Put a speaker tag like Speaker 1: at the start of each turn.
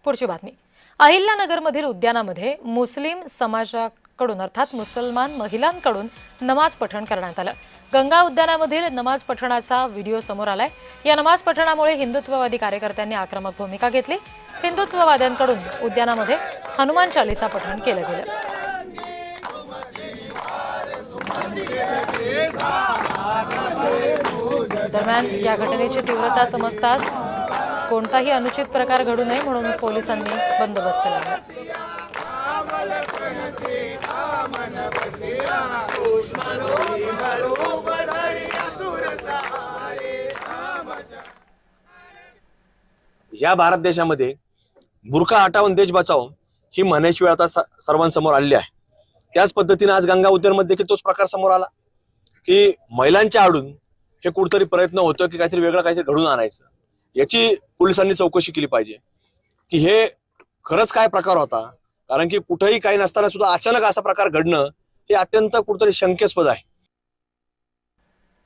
Speaker 1: पुढची बातमी. अहिल्यानगरमधील उद्यानामध्ये मुस्लिम समाजाकडून अर्थात मुसलमान महिलांकडून नमाज पठण करण्यात आलं. गंगा उद्यानामधील नमाज पठणाचा व्हिडिओ समोर आलाय. या नमाज पठणामुळे हिंदुत्ववादी कार्यकर्त्यांनी आक्रमक भूमिका घेतली. हिंदुत्ववाद्यांकडून उद्यानामध्ये हनुमान चालीसा पठण केलं गेलं. दरम्यान या घटनेची तीव्रता समजताच कोणताही अनुचित प्रकार घडू नये म्हणून पोलिसांनी बंदोबस्त लावला.
Speaker 2: या भारत देशामध्ये बुरखा हटाओ देश बचाओ ही म्हणायची वेळ आता सर्वांसमोर आलेली आहे. त्याच पद्धतीने आज गंगा उद्यानमध्ये देखील तोच प्रकार समोर आला की महिलांच्या आडून हे कुठेतरी प्रयत्न होतो की काहीतरी वेगळं काहीतरी घडून आणायचं. याची पोलिसांनी चौकशी केली पाहिजे की हे खरंच काय प्रकार होता, कारण की कुठेही काही नसताना सुद्धा अचानक असा प्रकार घडणं हे अत्यंत कुठेतरी शंकास्पद आहे.